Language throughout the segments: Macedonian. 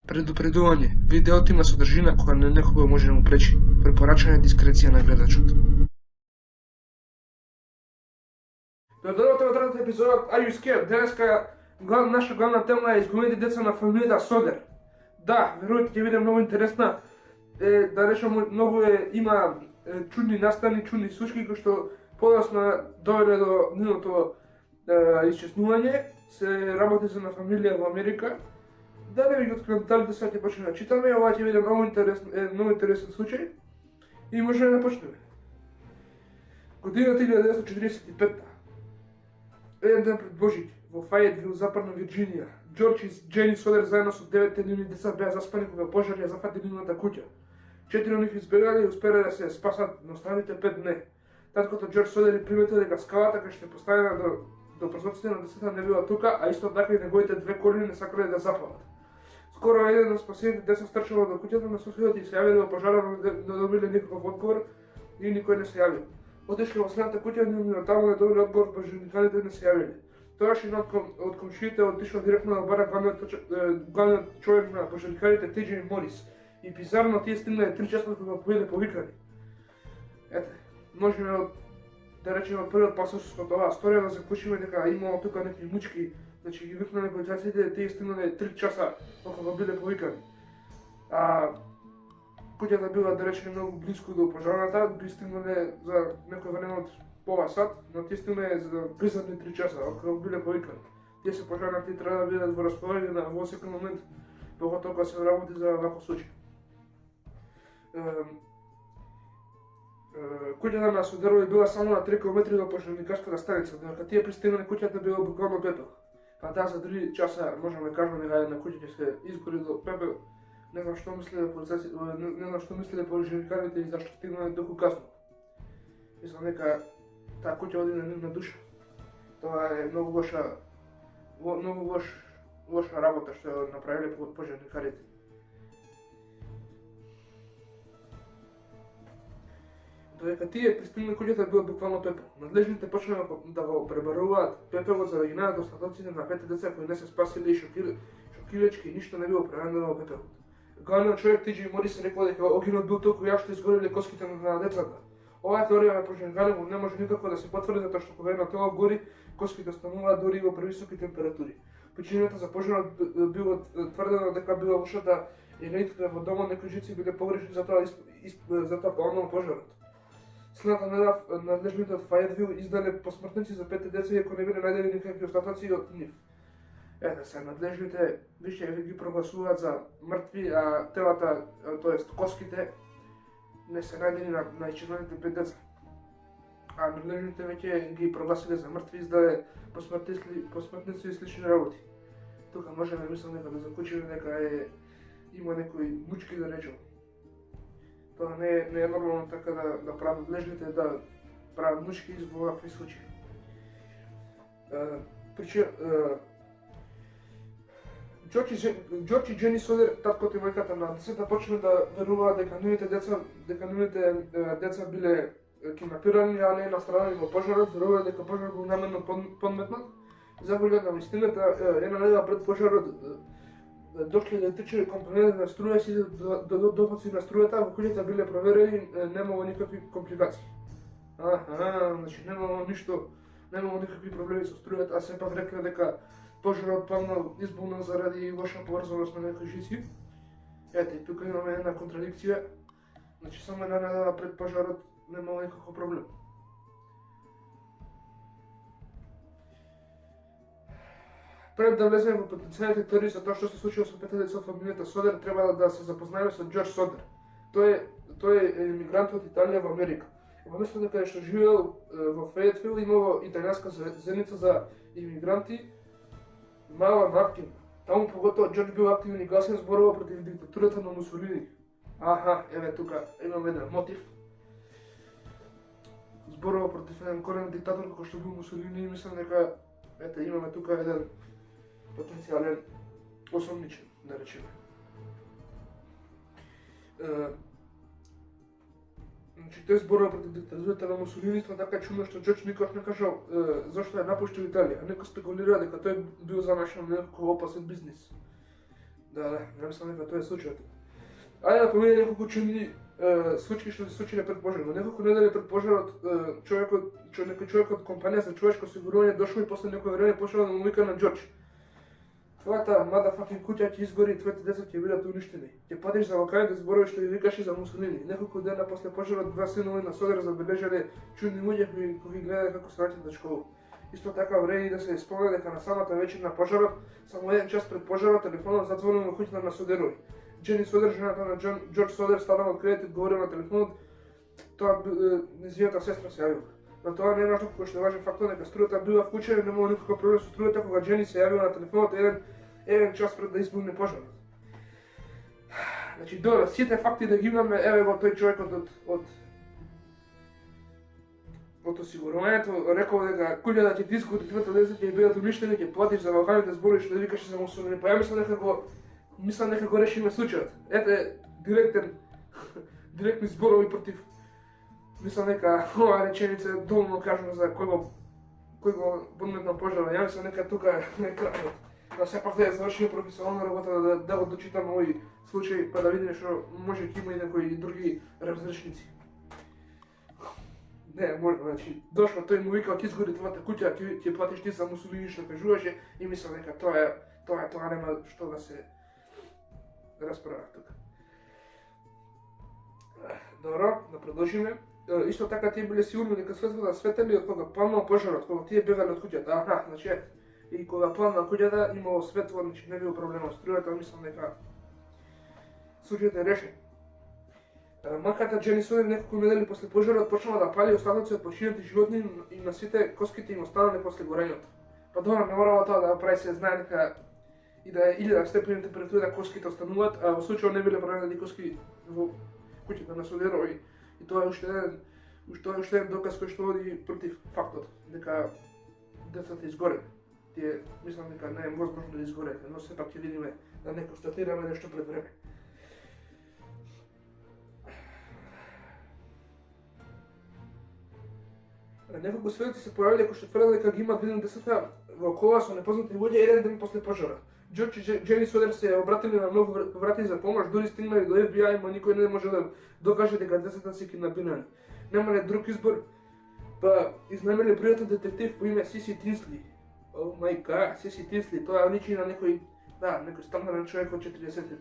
Предупредување, видеото има содржина која не некој може да му пречи. Препорачана дискреција на гледачот. Добро во третата епизода Are You Scared? Денеска наша главна тема е изгубените деца на фамилијата Содер. Да, верувајте ќе биде многу интересна. Да речам, многу има чудни настани, чудни случаи кои што подоцна довеле до нивното исчезнување. Се работи за на фамилија во Америка. Да не ви ги откривам деталите, сега ќе почнеме да читаме. Ова ќе биде многу интересен случај и можеме да почнеме. Годината 1945. Еден ден пред Божик, во Фајетвил, Западна Вирџинија, Џорџ и Џени Содер заедно со 9 нивни деца беа заспани кога пожар ја зафати нивната куќа. 4 од нив избегале и успеле да се спасат, но останалите 5 не. Таткото Џорџ Содер приметил дека скалата кај што е поставена до прозорците на децата не била тука, а исто така и неговите две колени не сакале да запалат. Скоро еден од спасените деца стрчало до куќата на соседот и се јавиле во пожарот, но добиле никаков одговор и никој не се јавил. Отишли во следната куќа, но таму не добили одговор, пожарникарите не се јавиле. Тогаш еден од комшиите отишол директно да бара главниот човек на пожарникарите Тиџи Морис. И бизарно тие стигнале 3 часа кога биде повикани. Ете, можеме да речеме од првиот пасаж од оваа сторија да заклучиме дека имало тука некои мучки, значи ги викнале полицајците, тие стигнале 3 часа кога биде повикани. Куќата била, да речеме, многу близко до пожарната, би стигнале за некој време од пола сат, но тие стигнале за близадни 3 часа, кога биле повикани. Тие се пожарнати треба да бидат во располагање во секој момент, поготоа кога се работи за ваков случај. Куќата на Содерови била само на 3 км до пожарникарската станица, додека тие пристигнале куќата била буквално пепел. Па таа за 3 часа можеме да кажеме дека една куќа ќе се изгори до пепел. Не знам што мислеле полицајците, не знам што мислеле пожарникарите и зашто стигнале толку касно. Мислам дека таа куќа оди на нивна душа. Тоа е многу лоша работа што направиле пожарникарите. Додека тие пристигнале куќата била буквално пепел. Надлежните почнале да го пребаруваат пепелот за да ги најдат остатоците на 5 деца кои не се спасиле и шокилечки ништо не било преведено во пепелот. Главниот човек Тиџи Морис рекол дека огинот бил толку јак што изгореле коските на децата. Оваа теорија на пожарникарите не може никако да се потврди затоа што кога едно тело гори, коските стануваат дури и во превисоки температури. Причината за пожарот било тврдено дека била лошата енергија во домот, некои жици биле погрешни, затоа пламнал пожарот. Следната недела надлежните од Фајетвил издале посмртници за 5 деца, иако не биле најдени никакви остатоци од нив. Ете се, надлежните више ги прогласуваат за мртви, а телата, тоест коските, не се најдени на исчезналите 5 деца. А надлежните веќе ги прогласиле за мртви, издаде посмртници и слични работи. Тука можеме, мислам, дека да заклучиме дека има некои мучки, да речем. Тоа не е нормално така да прават надлежните, да прават мучки во вакви случаи. Џорџ и Џени Содер, таткото и мајката на децата, почнале да веруваат дека нивните деца биле киднапирани, а не настрадани во пожарот, веруваат дека пожарот бил намерно подметнат. За волјата на истината, една недела пред пожарот дошле електрични компоненти на струја си дофаци на струјата, во куќата биле проверени, немало никакви компликации. Значи немало ништо, немало никакви проблеми со струјата, а сепак рекле дека пожарот пламнал избунал заради лоша поврзаност на некои жици. Ете, тука имаме една контрадикција. Значи само една недела пред пожарот немало никаков проблем. Пред да влеземе во потенцијалните теории за тоа што се случило со 5 деца од фамилијата Содер, треба да се запознаеме со Џорџ Содер. Тој е емигрант од Италија во Америка. Во местото каде што живеел во Фајетвил имало италијанска заедница за имигранти, мала активна. Таму поготоа Џорџ бил активен и гласен, зборува против диктатурата на Мусолини. Еве тука имаме еден мотив. Зборува против еден корен диктатор кој што бил Мусолини и мислам дека ете имаме тука еден потенцијален осомничен, да речеме. Значи тој зборува против диктатурата на Мусолини, тоа така чудно што Џорџ никогаш не кажал зашто ја напуштил Италија. Некој спекулира дека тој бил занашен на некој опасен бизнис. Да, ja mislim neka to je slučajno. Ajde da pomeni nekako čudni случаи што се случиле пред пожарот. Неколку недели пред пожарот некој човек од компанија за човечко осигурување дошол и после некој време почнал да му вика на Џорџ. Твојата motherfucking куќа ќе изгори и твоите деца ќе бидат уништени. Ќе падиш за локали да зборуваш што ги викаш и за Мусолини. Неколку дена после пожарот два синови на Содер забележале чудни луѓе кои гледаат како се враќаат до школа. Исто така вреди да се спомне дека на самата вечер на пожарот, само еден час пред пожарот, телефонот затворил во куќата на Содерови. Джени Содер, жената на Џорџ Содер, станала од кредит и одговорила на телефонот, тоа нејзината сестра се јавила. Но тоа не е важно, кој што е важен фактор дека струјата била вклучена и немало никаков проблем со струјата кога Джени се јавила на телефонот еден час пред да избухне пожарот. Значи, добро, сите факти да ги имаме, еве го тој човекот од осигурувањето рекол дека куќата ќе ти изгори, твоите деца ќе бидат уништени, ќе платиш за локалните зборови што да викаш за Мусолини. Па ја мислам дека го решиме случајот. Ете, директни зборови против. Мислам дека ова реченица е доволно кажна за кој го подметна пожара. Ја мислам дека тука е крајот. Да сепак да ја завршиме професионална работа, да го дочитаме овој случај, па да видиме што може ќе има и некои други разрешници. Не, можно, значи, дошла тој му викал ќе изгори твојата куќа, ќе платиш ти за Мусолини што кажуваше и мислам дека тоа нема што да се расправа тука. Добро, да продолжиме. Исто така тие биле сигурни дека светлата светели од кога пламнал пожарот, кога тие бегале од куќата. Аха, значи и кога пламнал куќата имало светло, значи не било проблема со струјата, мислам дека случајот е решен. Мајката Джени Содер неколку недели после пожарот почнала да пали остатоци од починати животни и на сите коските им останале после горењето. Па добро, не морало тоа да прави, се знае дека и да е 1000 степени температура да коските остануваат, а во случајот не биле пронадени коски во куќата на Содерови. И тоа е уште еден доказ кој што води против фактот дека децата изгореле. Тие мислам дека не е возможно да изгореле, но сепак ќе видиме да не констатираме нешто пред време. Неколку сведоци се појавиле кои што тврдат дека ги имаат видени децата во кола со непознати луѓе еден ден после пожарот. Џорџ и Джени Содер се обратиле на многу врати за помош, дури стигнале до FBI, но никој не може да докаже дека децата се киднапирани. Немале друг избор, па изнемеле пријатен детектив по име Сиси Тинсли. О мај гад, Сиси Тинсли, тоа личи на некој стандарден човек од 40-тите.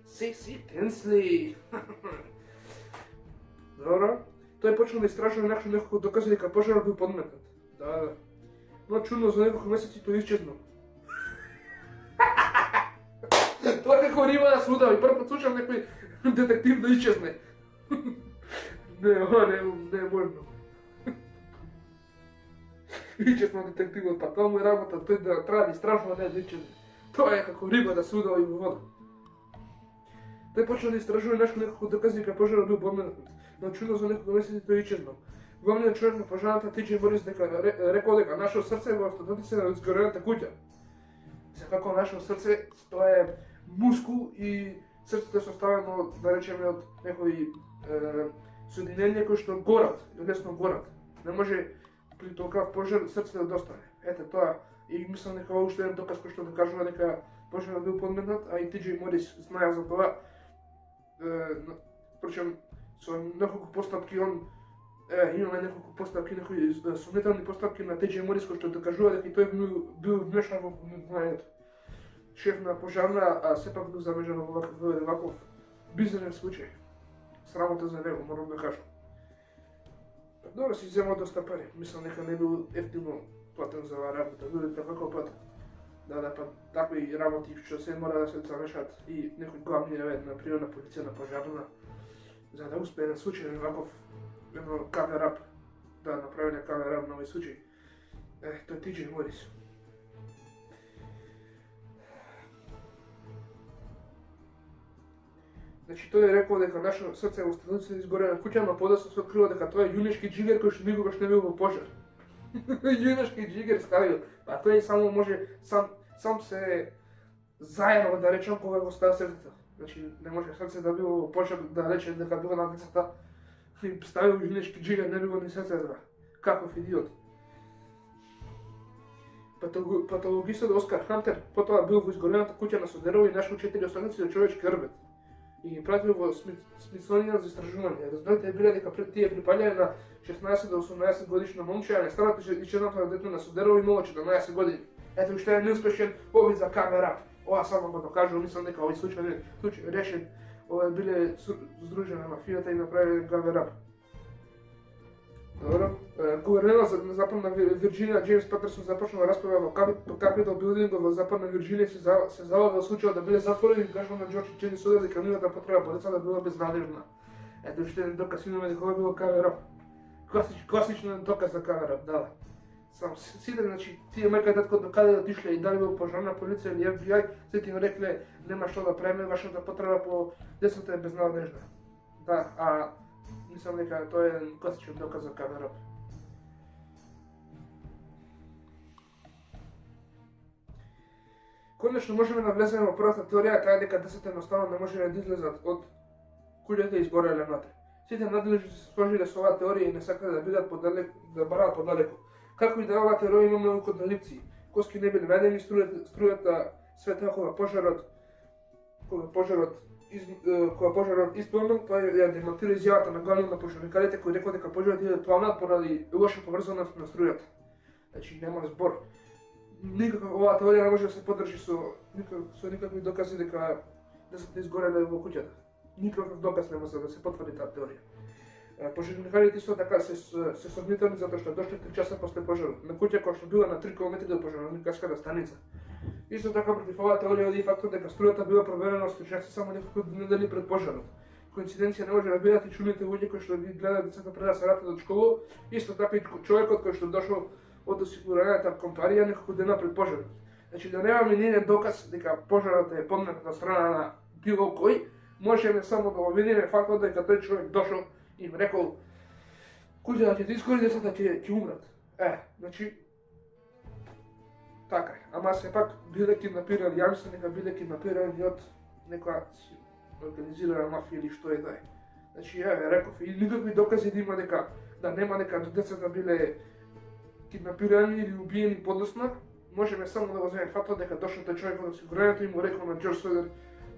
Сиси Тинсли! Добро. Тој почнал да истражува неколку докази дека пожарот бил подметнат. Да. Но чудно за неколку месеци тој исчезнал. Тоа како рима да смутава и прв пат слушам некој детектив да исчезне. Не, ова не е можно. Исчезнал детективот, па тоа му е работа, тој да треба да истражува, не да исчезне. Тоа е како риба да се удава и во вода. Тој почнал да истражува неколку докази дека пожарот бил подметнат. Но чудно за неколку месеци тој исчезнал. Главниот човек на пожарната Тиџи Морис рекол дека нашо срце е во остатоците на изгорената куќа. Секако нашо срце, тоа е мускул и срцето е составено, да речеме, од некои соединенија кои што горат, лесно горат. Не може при толкав пожар срцето да достане. Ете тоа, и мислам дека ова уште еден доказ кој што докажува дека пожарот бил подметнат, а и Тиџи Морис знае за тоа. Причем со неколку постапки имаме неколку постапки, некои сомнителни постапки на Тиџи Морис кој што докажува дека тој бил вмешан во знаењето. Шеф на пожарна, а сепак бил замежан во ваков бизнесен случај. Срамота за него, морам да кажам. Добро, си земал доста пари. Мислам дека не бил ефтино платен за оваа работа. Додека како пат да па такви работи што се мора да се замешат и некои главни например на полиција, на пожарна, за да успее на случај ваков кавер-ап, да направи кавер-ап на овој случај. Тој Тиџи Морис. Значи тој рекол дека нашо срце во остатоците на изгорена куќа, но подоцна се открива дека тоа е јунешки џигер кој што никогаш не бил во пожар. Јунешки џигер ставил, па тој само може сам се заедно да речем кога го ставил срцето. Значи не може срце да било во пожар да рече дека било на децата и ставил јунешки џигер, не било ни срце да. Каков идиот. Патологистот Оскар Хантер потоа бил во изгорената куќа на Содерово и нашол 4 останици од човечки рбет. И ги пратил во Смитсонијан за истражување. Резултатите биле дека пред тие припаѓање на 16 до 18 годишна момче, а нестарата и черната дете на Содерово имало 14 години. Ето уште е неуспешен овид за камера. Ова само го докажувам, мислам дека овој случај решен. Ова биле здружена мафијата и направиле камера. Добро. Гувернерот на Западна Вирџинија Џејмс Патерсон започнал расправа во Капитол билдинг во Западна Вирџинија се залага случајот да биде затворен и кажува на Џорџ Чени судија дека нивната потреба по децата била безнадежна. Ето уште еден доказ имаме дека ова било камера. Класичен доказ за камера, да. Сам сите, значи, тие мајка и татко докаде да отишле и дали бил пожарна полиција или FBI, сите им рекле нема што да правиме, вашата потреба по децата е безнадежна. Да, а мислам дека тоа е класичен доказ за камера. Конечно можеме да влеземе во првата теорија, кај дека децата едноставно не можеле да излезат од куќата и изгореле внатре. Сите надлежни се сложиле со оваа теорија и не сакале да бидат да бараат подалеку. Како и да оваа теорија има многу контрадикции. Коски не биле ведени, струјата света кога пожарот испламнал, тоа ја демонтира изјавата на главниот на пожарникарите кој рекол дека пожарот иде пламнат поради лоша поврзаност на струјата. Значи нема збор. Никако оваа теорија не може да се поддржи со никакви докази дека децата изгореле во куќата. Никаков доказ не може да се потврди таа теорија. Пожарникарите исто така се сомнителни затоа што дошле 3 часа после пожарот на куќа која што била на 3 км од пожарникарската станица. Исто така против оваа теорија оди фактот дека струјата била проверена од стручњаци само неколку недели пред пожарот. Коинциденција не може да бидат и чудните луѓе кои што ги гледаат децата пред да се вратат од школа, исто така и човекот кој што дошол од осигурањата компанија неколку дена пред пожарот. Значи да немаме ниеден доказ дека пожарот е поднет на страна на било кој, можеме само да обвиниме фактот дека тој човек дошол и им рекол куќата ќе изгори, децата ќе умрат. Значи така е. Ама сепак биле киднапирани, ја мислам дека биле киднапирани од некоја организирана мафија или што е да е. Значи ја реков и никакви докази да има дека нема дека децата биле киднапирани или убиени подоцна, можеме само да го земеме фактот дека дошол тој човек од осигурањето и му рекол на Џорџ Содер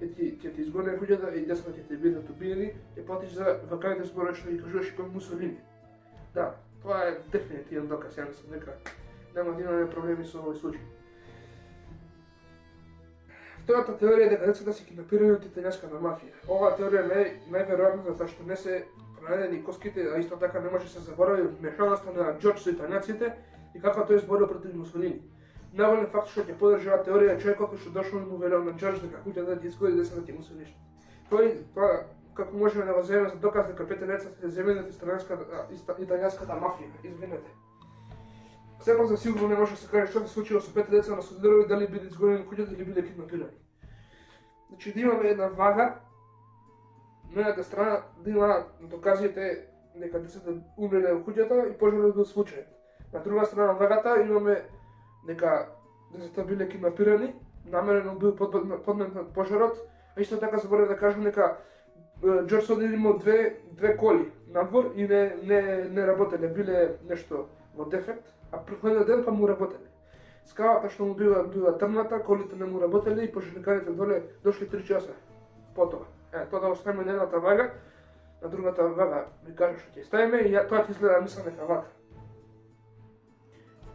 ќе ти изгони куќата и децата ќе ти бидат убиени, ќе платиш за ваканите зборови што ги кажуваш кон Мусолини. Да, тоа е дефинитивен доказ, ја мислам дека нема да имаме проблеми со овој случај. Втората теорија е дека децата се киднапирани од италијанската мафија. Оваа теорија најверојатно затоа што не се пронајдени коските, а исто така не може да се заборави вмешаноста на Џорџ со италијанците и како тој зборил против Мусолини. Навален факт што ќе поддржи оваа теорија е човекот кој што дошол и му велел на Џорџ дека куќата да ги изгори децата ќе му се уништат. Тоа како можеме да го земеме за доказ дека 5 деца се земени од италијанската мафија, извинете. Сепак за сигурно не може да се каже што се случило со 5 деца на Содерово и дали биле изгорени куќата или биле киднапирани. Значи да имаме една вага, на едната страна да има доказите дека децата умреле во куќата и пожарот бил случаен. На друга страна на вагата имаме дека децата биле киднапирани, намерено бил подметнат пожарот, а исто така заборав да кажам дека Џорџ Содер имал две коли надвор и не работеле, биле нешто во дефект, а претходниот ден па му работеле. Скалата што му била трната, колите не му работеле и пожарникарите доле дошли 3 часа потоа. Тоа да оставиме на едната вага, на другата вага ви кажа што ќе ставиме и тоа ќе изгледа мислам дека вака.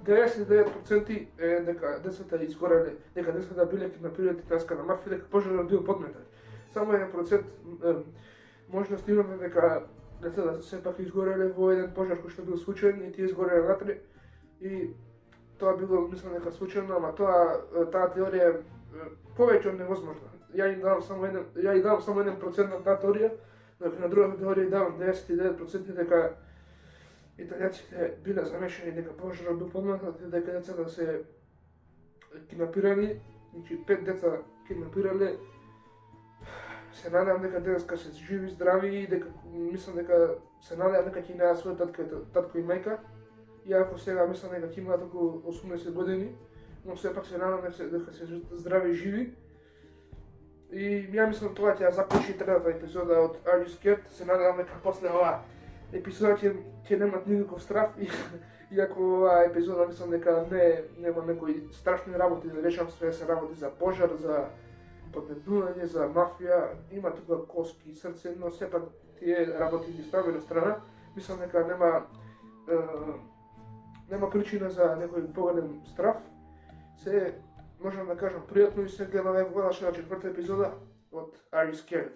99% е дека децата изгореле, дека децата биле киднапирани од италијанската мафија, дека пожарот бил подметен. Само 1% можност имаме дека децата сепак изгореле во еден пожар кој што бил случаен и тие изгореле внатре и тоа било мислам дека случајно, ама таа теорија е повеќе од невозможна. Ја им давам само 1% на таа теорија, докато на другата теорија давам 99% дека италијанците биле замешани, дека пожарот бил подметнат и дека децата се киднапирани, значи 5 деца киднапирале. Се надевам дека денеска се живи, здрави и дека мислам дека се надевам дека ќе најдат својот татко и мајка. Иако сега мислам дека ќе имаат околу 80 години, но сепак се надевам дека се здрави и живи. И ја мислам тоа ќе ја заклучи третата епизода од Are You Scared? Се надевам дека после ова епизода ќе немат никаков страф, иако оваа епизода мислам дека нема некои страшни работи, да речам све се работи за пожар, за поднебнување, за мафија, има тука коски и срце, но сепак тие работи ги стави на страна. Мислам дека нема причина за некој поголем страф. Се можам да кажам пријатно и се гледа највогнаш на 4-та епизода од Are You Scared?